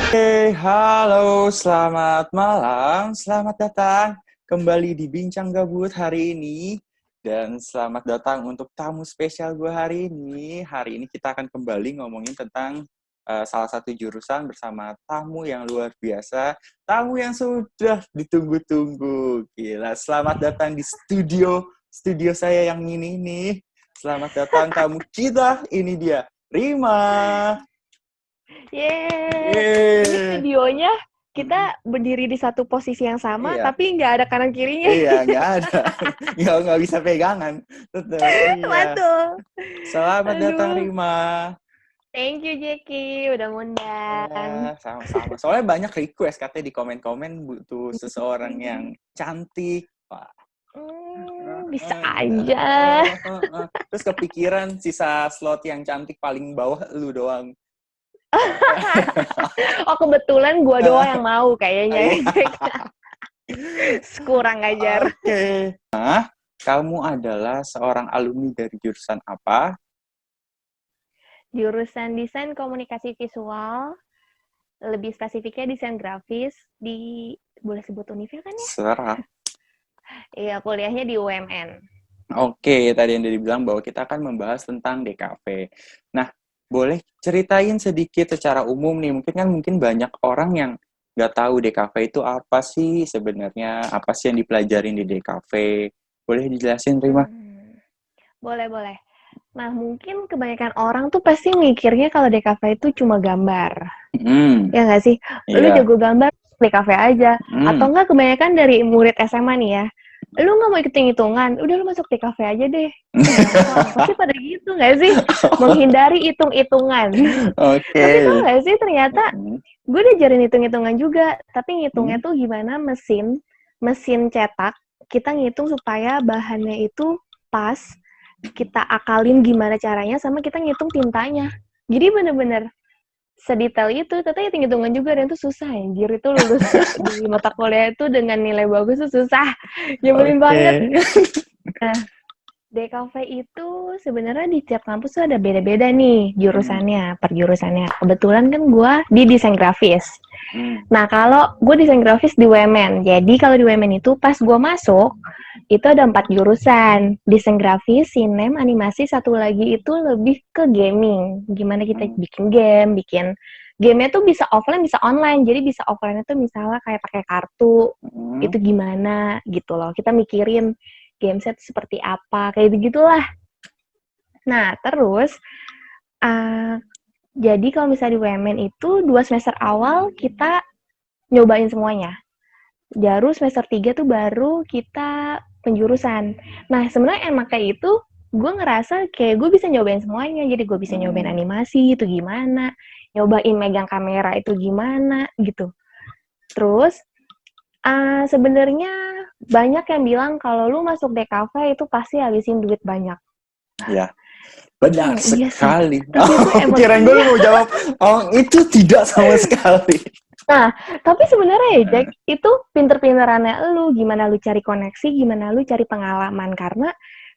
Halo, selamat malam, selamat datang kembali di Bincang Gabut hari ini. Dan selamat datang untuk tamu spesial gue hari ini. Hari ini kita akan kembali ngomongin tentang salah satu jurusan bersama tamu yang luar biasa. Tamu yang sudah ditunggu-tunggu. Gila, selamat datang di studio saya yang ini nih. Selamat datang tamu kita, ini dia, Rima. Yeay, ini studionya kita berdiri di satu posisi yang sama, Iya. tapi nggak ada kanan kirinya. Iya, nggak ada. Nggak bisa pegangan. Tetap, iya. Mantul. Selamat datang, Aduh, Rima. thank you Jeki, udah ngundang. Sama-sama. Soalnya banyak request katanya di komen-komen butuh seseorang yang cantik. Wah. Bisa aja. Terus kepikiran sisa slot yang cantik paling bawah lu doang. Oh, kebetulan gua doang yang mau kayaknya. Kurang ajar. Oke. Nah, kamu adalah seorang alumni dari jurusan apa? Jurusan Desain Komunikasi Visual, lebih spesifiknya desain grafis boleh sebut univ kan ya? Serah. Iya, kuliahnya di UMN. Oke, tadi yang dibilang bahwa kita akan membahas tentang DKV. Nah, boleh ceritain sedikit secara umum nih, mungkin banyak orang yang nggak tahu DKV itu apa sih sebenarnya, apa sih yang dipelajarin di DKV. Boleh dijelasin, Rima? Boleh. Nah, mungkin kebanyakan orang tuh pasti mikirnya kalau DKV itu cuma gambar. Ya nggak sih? Lu Iya. jago gambar, DKV aja. Atau nggak kebanyakan dari murid SMA nih ya. Lu nggak mau hitung-hitungan, udah lu masuk DKV aja deh. Gampang. Pasti pada gitu nggak sih? Menghindari hitung-hitungan. Tapi tau Oke. nggak sih, ternyata gue diajarin hitung-hitungan juga. Tapi ngitungnya tuh gimana mesin cetak, kita ngitung supaya bahannya itu pas, kita akalin gimana caranya, sama kita ngitung tintanya. Jadi bener-bener sedetail itu, ternyata hitung-hitungan juga, dan itu susah anjir. Itu lulus di mata kuliah itu dengan nilai bagus itu susah. Nyebelin banget. Nah, DKV itu sebenarnya di tiap kampus tuh ada beda-beda nih jurusannya, per jurusannya. Kebetulan kan gue di desain grafis. Nah, kalau gue desain grafis di UMN. Jadi kalau di UMN itu pas gue masuk, itu ada 4 jurusan. Desain grafis, sinem, animasi, satu lagi itu lebih ke gaming. Gimana kita bikin gamenya tuh bisa offline, bisa online. Jadi bisa offline itu misalnya kayak pakai kartu, itu gimana gitu loh. Kita mikirin game set seperti apa, kayak begitulah. Nah, terus jadi kalau misalnya di UMN itu 2 semester awal kita nyobain semuanya. Baru semester 3 tuh baru kita penjurusan. Nah, sebenarnya enaknya itu gue ngerasa kayak gue bisa nyobain semuanya. Jadi gue bisa nyobain animasi itu gimana, nyobain megang kamera itu gimana gitu. Terus sebenarnya banyak yang bilang kalau lu masuk DKV itu pasti habisin duit banyak. Ya, benar sekali. Iya Kirain gue mau jawab, itu tidak sama sekali. Nah, tapi sebenarnya ya, Jack, itu pinter-pinterannya lu, gimana lu cari koneksi, gimana lu cari pengalaman. Karena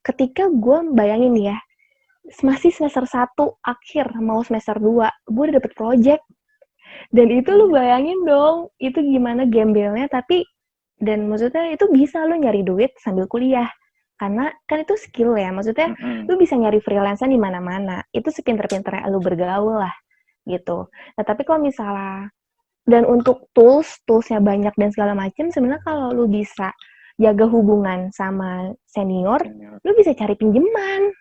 ketika gue bayangin ya, masih semester 1 akhir, mau semester 2, gue udah dapet project. Dan itu lu bayangin dong, itu gimana gembelnya, tapi, dan maksudnya itu bisa lu nyari duit sambil kuliah. Karena kan itu skill ya, maksudnya lu bisa nyari freelance di mana-mana. Itu sepinter-pinternya lu bergaul lah, gitu. Nah, tapi kalau misalnya dan untuk toolsnya banyak dan segala macam, sebenarnya kalau lu bisa jaga hubungan sama senior, lu bisa cari pinjaman.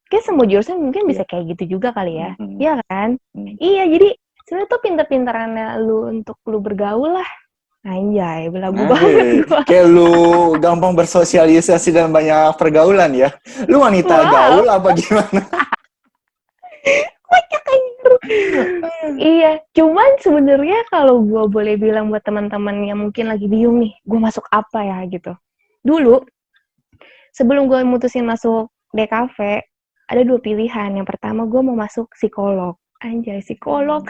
Kayak semua jurusan mungkin bisa kayak gitu juga kali ya. Iya kan? Iya, jadi sebenarnya tuh pinter-pinterannya lu untuk lu bergaul lah. Anjay, belagu banget gua. Kayak lu gampang bersosialisasi dan banyak pergaulan ya. Lu wanita gaul apa gimana? Kocak anjir. Iya, cuman sebenarnya kalau gue boleh bilang buat teman-teman yang mungkin lagi bingung nih, gue masuk apa ya gitu. Dulu, sebelum gue mutusin masuk DKV, ada 2 pilihan. Yang pertama gue mau masuk psikolog. Anjay, psikolog.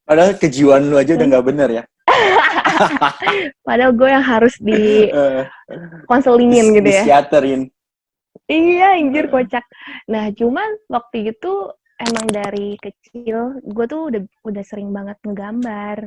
Padahal kejiwaan lu aja udah nggak bener ya. Padahal gue yang harus di konselingin gitu ya. Disiaterin. Iya, anjir kocak. Nah, cuman waktu itu emang dari kecil gue tuh udah sering banget ngegambar.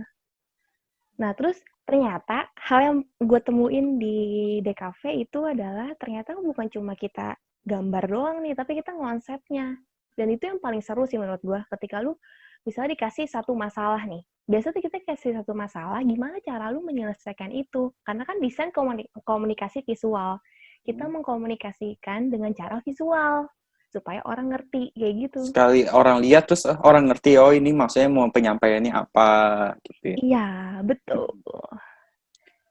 Nah, terus ternyata hal yang gue temuin di DKV itu adalah ternyata bukan cuma kita gambar doang nih, tapi kita konsepnya. Dan itu yang paling seru sih menurut gue, ketika lu misalnya dikasih satu masalah nih. Biasanya kita kasih satu masalah, gimana cara lu menyelesaikan itu? Karena kan desain komunikasi visual. Kita mengkomunikasikan dengan cara visual, supaya orang ngerti, kayak gitu. Sekali orang lihat terus orang ngerti, oh ini maksudnya mau penyampaiannya apa gitu ya. Iya, betul.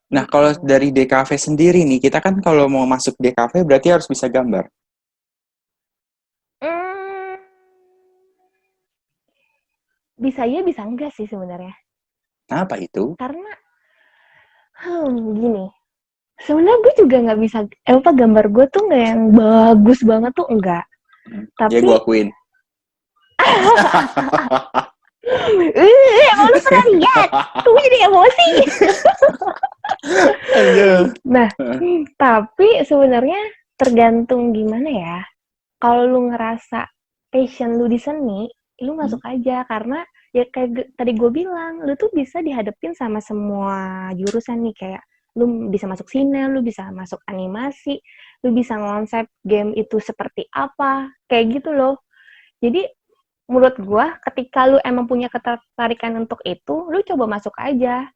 Nah, Gitu. kalau dari DKV sendiri nih, kita kan kalau mau masuk DKV berarti harus bisa gambar. Bisa iya, bisa enggak sih sebenarnya. Apa itu? Karena, gini. Sebenarnya gue juga nggak bisa, gambar gue tuh nggak yang bagus banget tuh, enggak. Ya, Tapi, gue akuin. emang lu pernah lihat? Gue jadi emosi. Nah, tapi sebenarnya tergantung gimana ya. Kalau lu ngerasa passion lu di seni, lu masuk aja. Karena ya kayak tadi gue bilang, lu tuh bisa dihadapin sama semua jurusan nih. Kayak lu bisa masuk sine, lu bisa masuk animasi, lu bisa ngonsep game itu seperti apa, kayak gitu loh. Jadi menurut gue, ketika lu emang punya ketertarikan untuk itu, lu coba masuk aja.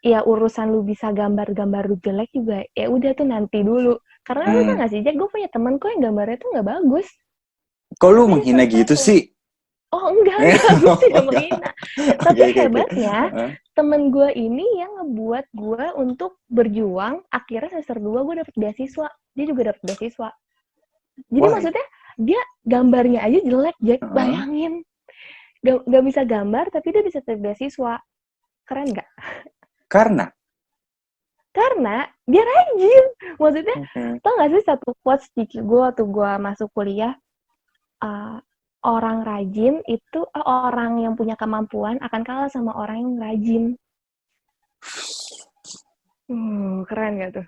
Ya urusan lu bisa gambar-gambar lu jelek juga, ya udah tuh nanti dulu. Karena lu tau gak sih, Jack, gue punya temen kok yang gambarnya tuh gak bagus. Kok lu Tapi dia menghina sukses gitu loh. sih? Oh enggak, gue tidak menghina. Tapi hebatnya, temen gue ini yang ngebuat gue untuk berjuang, akhirnya semester 2 gue dapet beasiswa. Dia juga dapet beasiswa. Jadi maksudnya, dia gambarnya aja jelek, Jack. Bayangin. Gak bisa gambar, tapi dia bisa dapet beasiswa. Keren gak? Karena dia rajin. Maksudnya, tau gak sih satu quotes di gue waktu gue masuk kuliah, orang rajin itu, orang yang punya kemampuan akan kalah sama orang yang rajin. Keren gak tuh?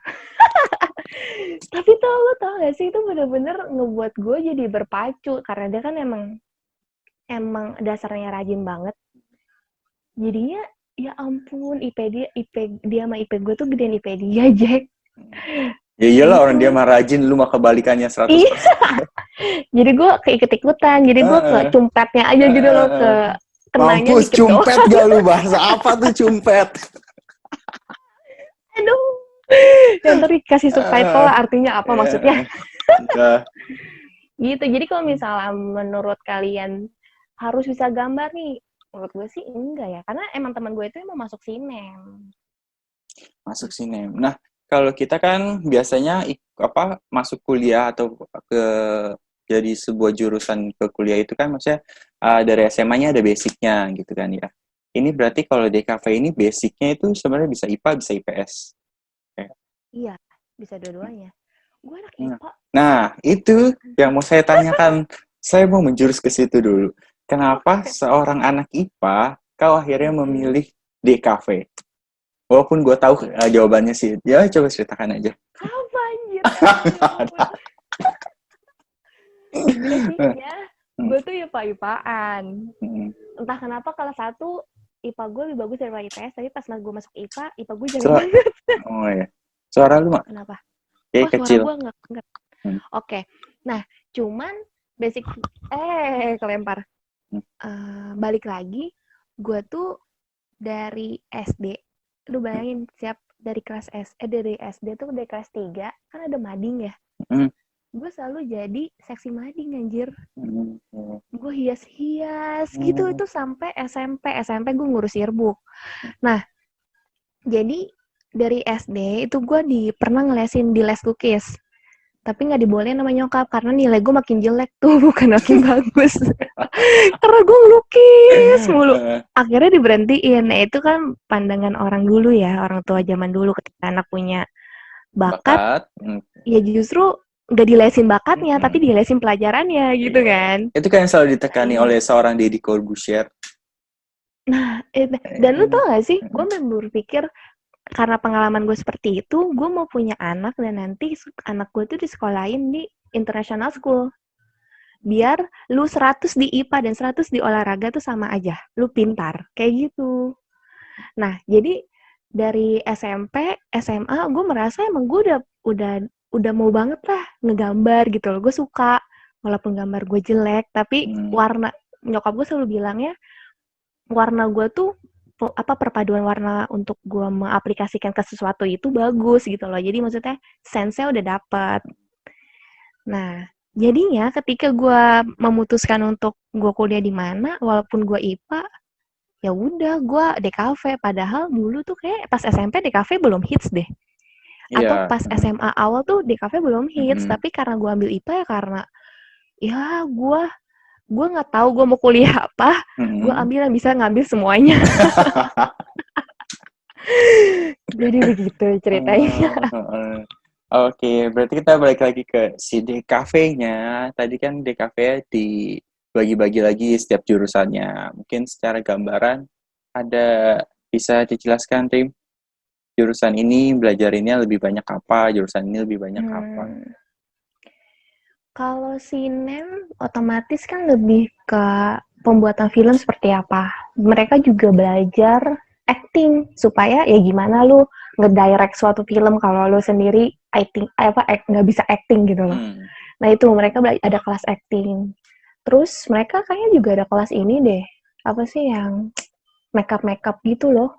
Tapi lo tau gak sih, itu bener-bener ngebuat gue jadi berpacu. Karena dia kan emang dasarnya rajin banget. Jadinya, ya ampun, IP dia sama IP gue tuh gedean IP dia, Jack. Ya iyalah, orang dia mah rajin, lu mah kebalikannya 100%. Jadi gue keikut-ikutan, jadi gue ke cumpetnya aja gitu loh, ke kenanya mampus, dikit cumpet gak lu, bahasa apa tuh cumpet? Aduh, yang tadi kasih subtitle artinya apa maksudnya. Gitu, jadi kalau misalnya menurut kalian harus bisa gambar nih, menurut gue sih enggak ya, karena emang teman gue itu mau masuk sinem. Masuk sinem. Nah, kalau kita kan biasanya masuk kuliah atau ke jadi sebuah jurusan ke kuliah itu kan maksudnya dari SMA-nya ada basic-nya gitu kan ya. Ini berarti kalau DKV ini basic-nya itu sebenarnya bisa IPA, bisa IPS. Iya, bisa dua-duanya. Gue anak IPA. Nah, itu yang mau saya tanyakan. Saya mau menjurus ke situ dulu. Kenapa seorang anak IPA kau akhirnya memilih DKV? Walaupun gue tahu jawabannya sih. Ya, coba ceritakan aja. Apa anjir? Basicnya, gue tuh IPA-IPAan. Entah kenapa kelas 1 IPA gue lebih bagus daripada IPS, tapi pas gue masuk IPA gue jelek banget. Oh ya. Suara lu, Mak? Kenapa? Kayak kecil. Suara gue enggak. Oke. Nah, cuman basic kelempar. Balik lagi, gue tuh dari SD, lu bayangin dari SD tuh dari kelas 3 kan ada mading ya. Gue selalu jadi seksi mading, anjir. Gue hias-hias gitu, itu sampai SMP gue ngurus yearbook. Nah, jadi dari SD itu gue pernah ngelesin di les lukis, tapi nggak dibolehin sama nyokap karena nilai gue makin jelek tuh, bukan makin bagus. Karena gue ngelukis mulu, akhirnya diberhentiin. Nah, itu kan pandangan orang dulu ya, orang tua zaman dulu, ketika anak punya bakat. Ya justru nggak dilesin bakatnya, tapi dilesin pelajarannya gitu kan. Itu kan yang selalu ditekani oleh seorang Deddy Corbuzier. Nah, dan lu tau gak sih, gue berpikir karena pengalaman gue seperti itu, gue mau punya anak dan nanti anak gue tuh disekolahin di international school. biar lu 100 di IPA dan 100 di olahraga tuh sama aja. Lu pintar. Kayak gitu. Nah, jadi dari SMP, SMA, gue merasa emang gue udah mau banget lah ngegambar gitu loh. Gue suka, walaupun gambar gue jelek, tapi warna, nyokap gue selalu bilangnya, warna gue tuh, perpaduan warna untuk gue mengaplikasikan ke sesuatu itu bagus gitu loh. Jadi maksudnya sense-nya udah dapet. Nah, jadinya ketika gue memutuskan untuk gue kuliah di mana, walaupun gue IPA, ya udah gue DKV. Padahal dulu tuh kayak pas SMP DKV belum hits deh. Atau Iya. pas SMA awal tuh DKV belum hits. Tapi karena gue ambil IPA ya karena ya gue nggak tahu gue mau kuliah apa. Gue ambil yang bisa ngambil semuanya. Jadi begitu ceritanya. Oke, berarti kita balik lagi ke si DKV-nya. Tadi kan DKV dibagi-bagi lagi setiap jurusannya. Mungkin secara gambaran ada bisa dijelaskan, Tim? Jurusan ini belajarinnya lebih banyak apa? Jurusan ini lebih banyak apa? Kalau sinem otomatis kan lebih ke pembuatan film seperti apa. Mereka juga belajar acting supaya ya gimana lu ngedirect suatu film kalau lu sendiri nggak bisa acting gitu loh. Nah itu mereka ada kelas acting. Terus mereka kayaknya juga ada kelas ini deh. Apa sih yang makeup gitu loh.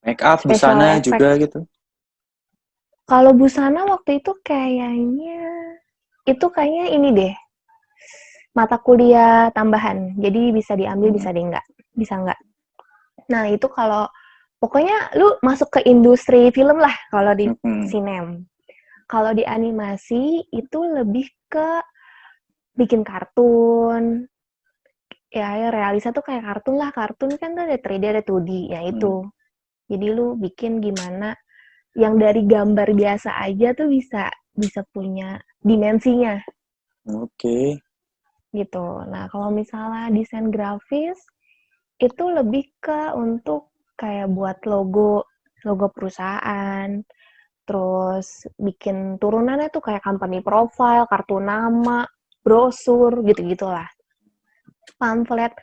Make up, Special busana effect. juga gitu. Kalau busana waktu itu kayaknya ini deh. Mata kuliah tambahan. Jadi bisa diambil, bisa enggak. Bisa enggak. Nah, itu kalau pokoknya lu masuk ke industri film lah kalau di sinem. Kalau di animasi itu lebih ke bikin kartun. Ya realisa tuh kayak kartun lah. Kartun kan tuh ada 3D, ada 2D. Ya itu. Jadi lu bikin gimana yang dari gambar biasa aja tuh bisa punya dimensinya. Oke. Gitu. Nah, kalau misalnya desain grafis itu lebih ke untuk kayak buat logo perusahaan, terus bikin turunannya tuh kayak company profile, kartu nama, brosur, gitu-gitulah. Pamflet.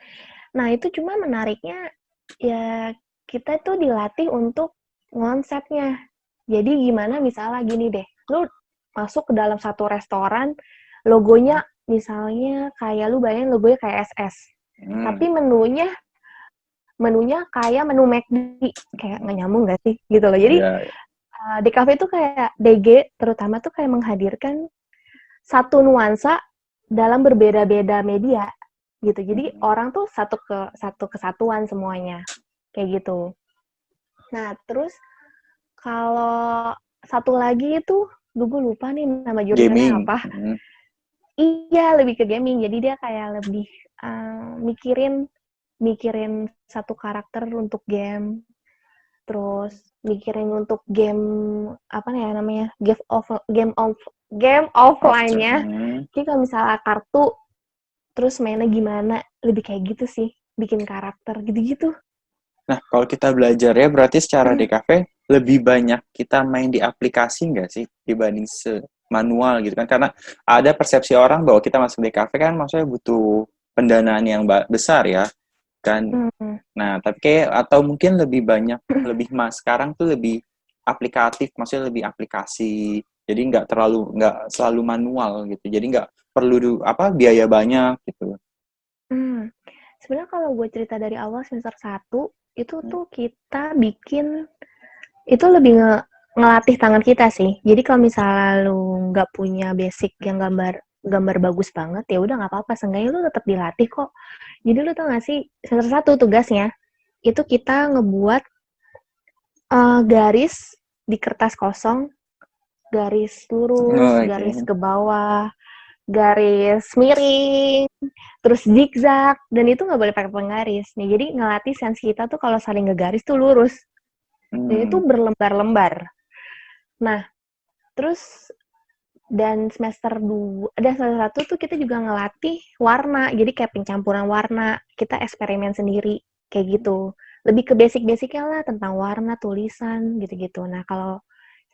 Nah, itu cuma menariknya ya kita tuh dilatih untuk konsepnya. Jadi gimana misalnya gini deh, lu masuk ke dalam satu restoran, logonya misalnya kayak lu bayangin logonya kayak SS. Tapi menunya kayak menu McD, kayak nggak nyambung nggak sih gitu loh. Jadi di cafe itu kayak DG terutama tuh kayak menghadirkan satu nuansa dalam berbeda-beda media gitu. Jadi orang tuh satu kesatuan semuanya kayak gitu. Nah terus kalau satu lagi itu gue lupa nih nama jurusannya apa. Iya lebih ke gaming. Jadi dia kayak lebih mikirin satu karakter untuk game, terus mikirin untuk game apa ya namanya game offline-nya. Jadi kalau misalnya kartu, terus mainnya gimana, lebih kayak gitu sih, bikin karakter gitu-gitu. Nah, kalau kita belajar ya berarti secara DKV lebih banyak kita main di aplikasi nggak sih dibanding manual gitu kan? Karena ada persepsi orang bahwa kita masuk DKV kan maksudnya butuh pendanaan yang besar ya kan. Nah, tapi kayak atau mungkin lebih banyak sekarang tuh lebih aplikatif, maksudnya lebih aplikasi. Jadi nggak selalu manual gitu. Jadi nggak perlu biaya banyak gitu. Sebenarnya kalau gue cerita dari awal semester 1 itu tuh kita bikin itu lebih ngelatih tangan kita sih. Jadi kalau misalnya lu nggak punya basic yang gambar bagus banget, ya udah nggak apa-apa. Seenggaknya lu tetap dilatih kok. Jadi lu tau nggak sih, semester 1 tugasnya itu kita ngebuat garis di kertas kosong, garis lurus, garis ke bawah, garis miring, terus zigzag, dan itu nggak boleh pakai penggaris. Nih, jadi ngelatih sense kita tuh kalau saling ngegaris tuh lurus. Dan itu berlembar-lembar. Nah, terus dan semester 1 tuh kita juga ngelatih warna. Jadi kayak pencampuran warna, kita eksperimen sendiri kayak gitu. Lebih ke basic-basicnya lah tentang warna, tulisan, gitu-gitu. Nah, kalau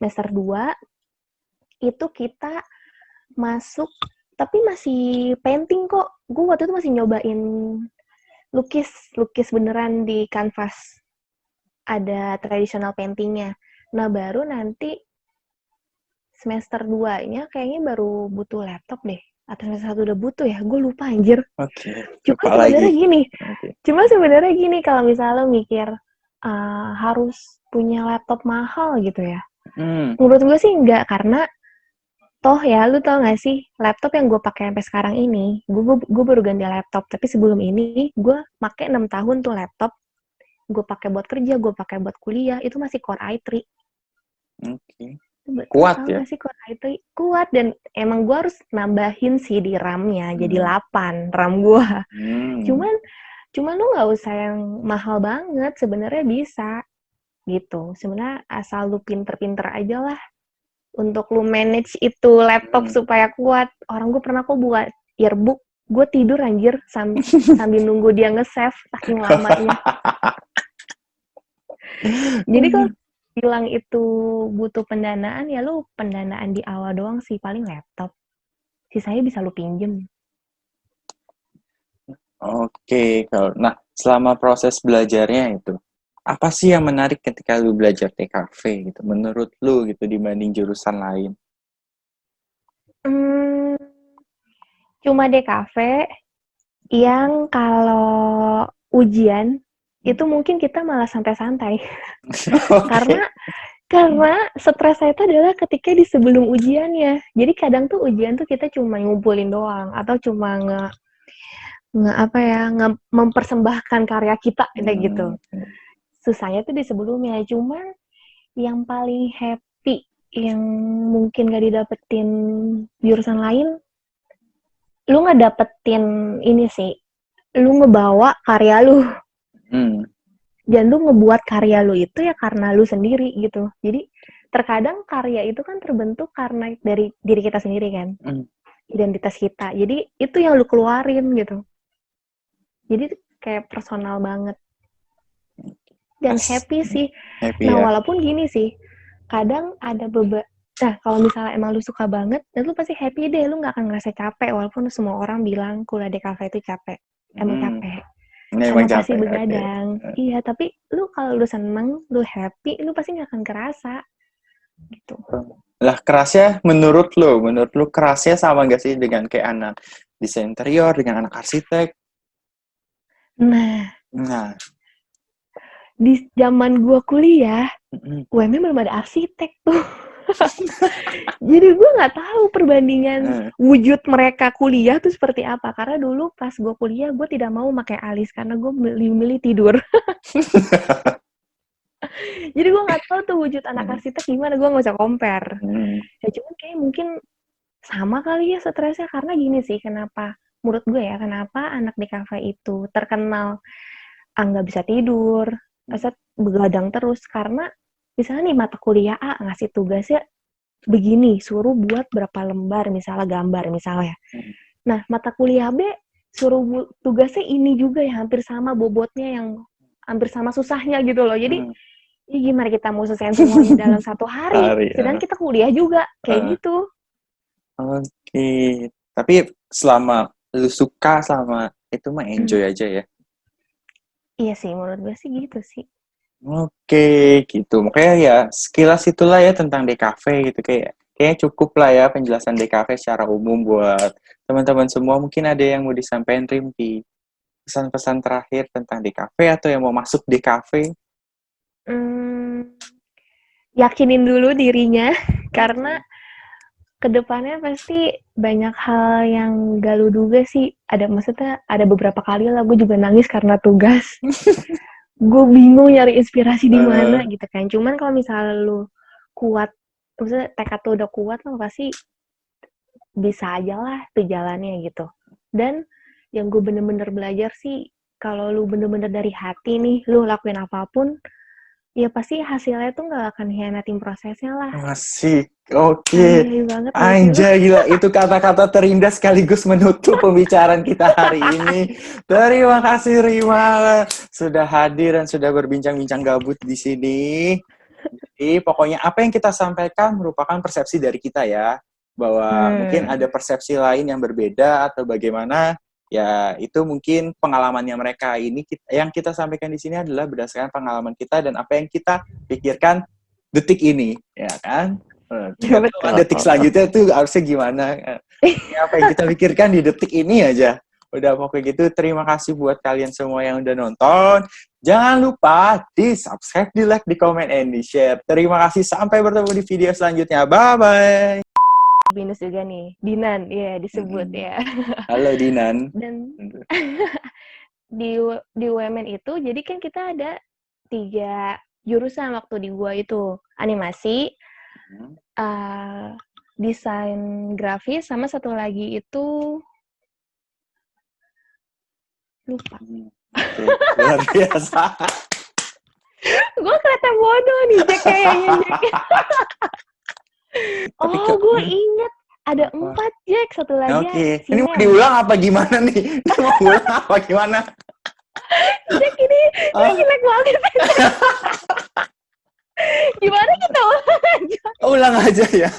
semester 2 itu kita masuk tapi masih painting kok. Gue waktu itu masih nyobain lukis beneran di kanvas. Ada traditional paintingnya. Nah, baru nanti semester 2-nya kayaknya baru butuh laptop deh. Atau semester 1 udah butuh ya, gue lupa anjir. Oke, Cuma lupa sebenarnya lagi. gini, Oke. kalau misalnya lo mikir harus punya laptop mahal gitu ya. Menurut gue sih enggak, karena toh ya, lu tau gak sih, laptop yang gue pakai sampai sekarang ini, gue baru ganti laptop, tapi sebelum ini gue pakai 6 tahun tuh laptop, gue pakai buat kerja, gue pakai buat kuliah, itu masih Core i3. Oke. Lu Kuat tau ya? gak sih Core i3? Kuat, dan emang gue harus nambahin sih di RAM-nya, jadi 8 RAM gue. Hmm. Cuman lu gak usah yang mahal banget, sebenarnya bisa gitu. Sebenarnya asal lu pinter-pinter aja lah untuk lu manage itu laptop supaya kuat. Orang gue pernah kok buat yearbook, gue tidur anjir sambil nunggu dia nge-save, saking lamanya. Jadi kalau bilang itu butuh pendanaan, ya lu pendanaan di awal doang sih, paling laptop. Sisanya bisa lu pinjem. Oke, nah selama proses belajarnya itu, apa sih yang menarik ketika lu belajar TKV gitu, menurut lu gitu dibanding jurusan lain? Cuma DKV yang kalau ujian itu mungkin kita malah santai-santai. Oke. Karena stresnya itu adalah ketika di sebelum ujiannya. Jadi kadang tuh ujian tuh kita cuma ngumpulin doang atau cuma mempersembahkan karya kita kayak gitu. Susahnya tuh di sebelumnya. Cuman yang paling happy yang mungkin gak didapetin jurusan lain, lu ngedapetin ini sih, lu ngebawa karya lu. Dan lu ngebuat karya lu itu ya karena lu sendiri gitu. Jadi terkadang karya itu kan terbentuk karena dari diri kita sendiri kan. Identitas kita. Jadi itu yang lu keluarin gitu. Jadi kayak personal banget. Dan happy sih. Happy Nah, ya. walaupun gini sih, kadang ada nah, kalau misalnya emang lu suka banget, dan lu pasti happy deh, lu gak akan ngerasa capek, walaupun semua orang bilang kuliah di kafe itu capek. Emang capek. Sama pasti capek. begadang. Okay. Iya, tapi lu kalau lu seneng, lu happy, lu pasti gak akan kerasa. Gitu. Lah kerasnya menurut lu kerasnya sama gak sih dengan kayak anak desain interior, dengan anak arsitek? Nah. Di zaman gua kuliah, UMM belum ada arsitek tuh. Jadi gue nggak tahu perbandingan wujud mereka kuliah tuh seperti apa. Karena dulu pas gue kuliah, gue tidak mau pakai alis karena gue milih tidur. Jadi gue nggak tahu tuh wujud anak arsitek gimana, gue nggak usah compare. Ya cuman kayak mungkin sama kali ya stresnya, karena gini sih, menurut gue ya, kenapa anak di kafe itu terkenal nggak bisa tidur, begadang terus, karena misalnya nih mata kuliah A ngasih tugasnya begini, suruh buat berapa lembar, misalnya gambar misalnya. Nah, mata kuliah B suruh tugasnya ini juga yang hampir sama bobotnya, yang hampir sama susahnya gitu loh. Jadi, ya gimana kita mau selesaiin semuanya dalam 1 hari? Sedang kita kuliah juga, kayak gitu. Oke. Tapi selama lu suka sama itu mah enjoy aja ya? Iya sih, menurut gue sih gitu sih. Oke, gitu. Makanya ya sekilas itulah ya tentang DKV gitu. Kayaknya cukup lah ya penjelasan DKV secara umum buat teman-teman semua. Mungkin ada yang mau disampaikan Rim di pesan-pesan terakhir tentang DKV atau yang mau masuk DKV? Yakinin dulu dirinya, karena kedepannya pasti banyak hal yang gak lu duga sih. Maksudnya ada beberapa kali lah gue juga nangis karena tugas. Gue bingung nyari inspirasi di mana gitu kan. Cuman kalau misalnya lu kuat, maksudnya tekad lu udah kuat, lo pasti bisa aja lah tuh jalannya gitu. Dan yang gue bener-bener belajar sih, kalau lu bener-bener dari hati nih, lu lakuin apapun, ya pasti hasilnya tuh gak akan hianatin prosesnya lah. Masih, oke. Anjay, gila. Itu kata-kata terindah sekaligus menutup pembicaraan kita hari ini. Terima kasih Rima sudah hadir dan sudah berbincang-bincang gabut di sini. Jadi pokoknya apa yang kita sampaikan merupakan persepsi dari kita ya. bahwa mungkin ada persepsi lain yang berbeda atau bagaimana. Ya, itu mungkin pengalamannya mereka. Ini yang kita sampaikan di sini adalah berdasarkan pengalaman kita dan apa yang kita pikirkan detik ini, ya kan? Detik selanjutnya tuh harusnya gimana? Apa yang kita pikirkan di detik ini aja. Udah pokoknya gitu. Terima kasih buat kalian semua yang udah nonton. Jangan lupa di subscribe, di like, di comment, and di share. Terima kasih. Sampai bertemu di video selanjutnya. Bye-bye. Binus juga nih. Dinan, ya disebut ya. Halo Dinan. Dan di UMN itu, jadi kan kita ada 3 jurusan waktu di gua itu. Animasi, desain grafis, sama satu lagi itu lupa. Oke, luar biasa. Gue kelihatan bodoh nih, Jack kayaknya. Oh, gue inget. Ada 4, Jack. Satu lagi. Oke. Ini mau diulang apa gimana nih? Ini mau ulang apa gimana? Jack, ini jelek banget. Gimana kita ulang aja? Ulang aja ya.